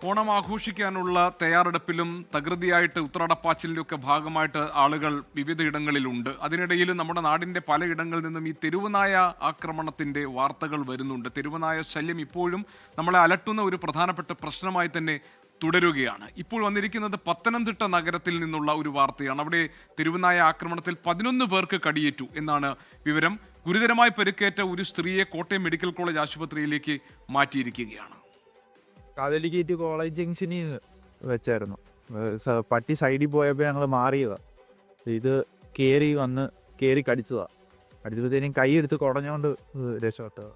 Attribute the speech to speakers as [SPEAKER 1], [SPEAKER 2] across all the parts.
[SPEAKER 1] ഓണം ആഘോഷിക്കാനുള്ള തയ്യാറെടുപ്പിലും തകൃതിയായിട്ട് ഉത്രാടപ്പാച്ചിലിൻ്റെയൊക്കെ ഭാഗമായിട്ട് ആളുകൾ വിവിധയിടങ്ങളിലുണ്ട്. അതിനിടയിൽ നമ്മുടെ നാടിൻ്റെ പലയിടങ്ങളിൽ നിന്നും ഈ തെരുവുനായ ആക്രമണത്തിൻ്റെ വാർത്തകൾ വരുന്നുണ്ട്. തെരുവുനായ ശല്യം ഇപ്പോഴും നമ്മളെ അലട്ടുന്ന ഒരു പ്രധാനപ്പെട്ട പ്രശ്നമായി തന്നെ തുടരുകയാണ്. ഇപ്പോൾ വന്നിരിക്കുന്നത് പത്തനംതിട്ട നഗരത്തിൽ നിന്നുള്ള ഒരു വാർത്തയാണ്. അവിടെ തെരുവുനായ ആക്രമണത്തിൽ 11 പേർക്ക് കടിയേറ്റു എന്നാണ് വിവരം. ഗുരുതരമായി പരിക്കേറ്റ ഒരു സ്ത്രീയെ കോട്ടയം മെഡിക്കൽ കോളേജ് ആശുപത്രിയിലേക്ക് മാറ്റിയിരിക്കുകയാണ്.
[SPEAKER 2] കാതലിക്കേറ്റ് കോളേജ് ജംഗ്ഷനിൽ വെച്ചായിരുന്നു. പട്ടി സൈഡിൽ പോയപ്പോൾ ഞങ്ങൾ മാറിയതാ. ഇത് കയറി കടിച്ചതാ. കടിച്ചപ്പോഴത്തേനും കൈ എടുത്ത് കുടഞ്ഞോണ്ട് രക്ഷപ്പെട്ടതാ.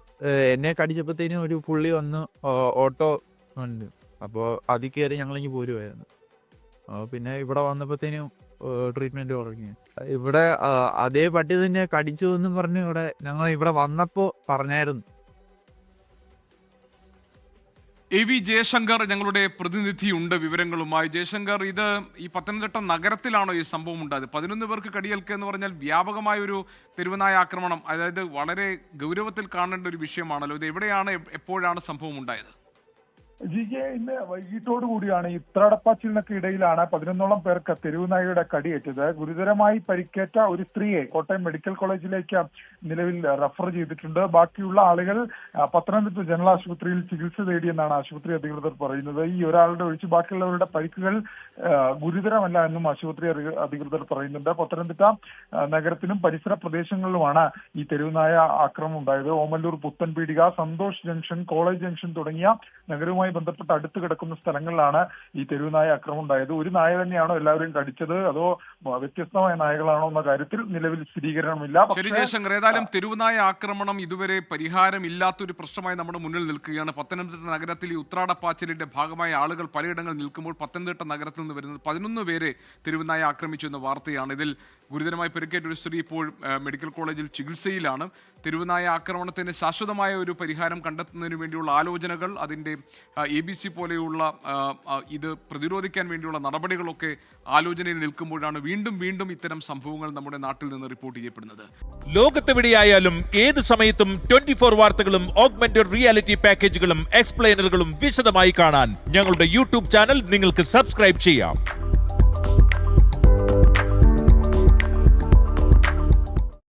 [SPEAKER 2] എന്നെ കടിച്ചപ്പോഴത്തേനും ഒരു പുള്ളി വന്ന് ഓട്ടോ ഉണ്ട്. അപ്പോൾ അതിൽ കയറി ഞങ്ങളിങ്ങ് പോരുമായിരുന്നു. പിന്നെ ഇവിടെ വന്നപ്പോഴത്തേനും ട്രീറ്റ്മെൻറ്റ് തുടങ്ങി. ഇവിടെ അതേ പട്ടി തന്നെ കടിച്ചു എന്നും പറഞ്ഞ് ഞങ്ങൾ ഇവിടെ വന്നപ്പോൾ പറഞ്ഞായിരുന്നു.
[SPEAKER 1] AV ജയശങ്കർ ഞങ്ങളുടെ പ്രതിനിധിയുണ്ട് വിവരങ്ങളുമായി. ജയശങ്കർ, ഇത് ഈ പത്തനംതിട്ട നഗരത്തിലാണോ ഈ സംഭവം ഉണ്ടായത്? 11 പേർക്ക് കടിയേൽക്കുക എന്ന് പറഞ്ഞാൽ വ്യാപകമായ ഒരു തെരുവുനായ ആക്രമണം, അതായത് വളരെ ഗൗരവത്തിൽ കാണേണ്ട ഒരു വിഷയമാണല്ലോ. ഇത് എവിടെയാണ്, എപ്പോഴാണ് സംഭവം ഉണ്ടായത്?
[SPEAKER 3] ഇന്ന് വൈകിട്ടോടു കൂടിയാണ് ഈ ഉത്രാടപ്പാച്ചിലിനൊക്കെ ഇടയിലാണ് 11ഓളം പേർക്ക് തെരുവുനായയുടെ കടിയേറ്റത്. ഗുരുതരമായി പരിക്കേറ്റ ഒരു സ്ത്രീയെ കോട്ടയം മെഡിക്കൽ കോളേജിലേക്ക് നിലവിൽ റെഫർ ചെയ്തിട്ടുണ്ട്. ബാക്കിയുള്ള ആളുകൾ പത്തനംതിട്ട ജനറൽ ആശുപത്രിയിൽ ചികിത്സ തേടിയെന്നാണ് ആശുപത്രി അധികൃതർ പറയുന്നത്. ഈ ഒരാളുടെ ഒഴിച്ച് ബാക്കിയുള്ളവരുടെ പരിക്കുകൾ ഗുരുതരമല്ല എന്നും ആശുപത്രി അധികൃതർ പറയുന്നുണ്ട്. പത്തനംതിട്ട നഗരത്തിലും പരിസര പ്രദേശങ്ങളിലുമാണ് ഈ തെരുവുനായ ആക്രമണം ഉണ്ടായത്. Omallur, Puthanpeedika, Santhosh junction, college junction തുടങ്ങിയ നഗരവുമായി ബന്ധപ്പെട്ട് അടുത്ത് കിടക്കുന്ന സ്ഥലങ്ങളിലാണ് ഈ തെരുവുനായ ആക്രമണം ഉണ്ടായത്. ഒരു നായ തന്നെയാണോ എല്ലാവരെയും കടിച്ചത്, അതോ വ്യത്യസ്തമായ നായകളാണോ എന്ന കാര്യത്തിൽ നിലവിൽ സ്ഥിരീകരണമില്ല.
[SPEAKER 1] ശരി ജയശങ്കർ, ഏതായാലും തെരുവുനായ ആക്രമണം ഇതുവരെ പരിഹാരമില്ലാത്തൊരു പ്രശ്നമായി നമ്മുടെ മുന്നിൽ നിൽക്കുകയാണ്. പത്തനംതിട്ട നഗരത്തിൽ ഈ ഉത്രാടപ്പാച്ചിലിന്റെ ഭാഗമായി ആളുകൾ പലയിടങ്ങളിൽ നിൽക്കുമ്പോൾ പത്തനംതിട്ട നഗരത്തിൽ നിന്ന് വരുന്നത് 11 പേരെ തെരുവുനായ ആക്രമിച്ചു എന്ന വാർത്തയാണ്. ഇതിൽ ഗുരുതരമായി പരിക്കേറ്റ ഒരു സ്ത്രീ ഇപ്പോൾ മെഡിക്കൽ കോളേജിൽ ചികിത്സയിലാണ്. തെരുവുനായ ആക്രമണത്തിന് ശാശ്വതമായ ഒരു പരിഹാരം കണ്ടെത്തുന്നതിന് വേണ്ടിയുള്ള ആലോചനകൾ, അതിൻ്റെ ABC പോലെയുള്ള ഇത് പ്രതിരോധിക്കാൻ വേണ്ടിയുള്ള നടപടികളൊക്കെ ആലോചനയിൽ നിൽക്കുമ്പോഴാണ് വീണ്ടും ഇത്തരം സംഭവങ്ങൾ നമ്മുടെ നാട്ടിൽ നിന്ന് റിപ്പോർട്ട് ചെയ്യപ്പെടുന്നത്.
[SPEAKER 4] ലോകത്തെവിടെയായാലും ഏത് സമയത്തും 24 വാർത്തകളും ഓഗ്മെന്റഡ് റിയാലിറ്റി പാക്കേജുകളും എക്സ്പ്ലെയിനറുകളും വിശദമായി കാണാൻ ഞങ്ങളുടെ YouTube ചാനൽ നിങ്ങൾക്ക് സബ്സ്ക്രൈബ് ചെയ്യാം.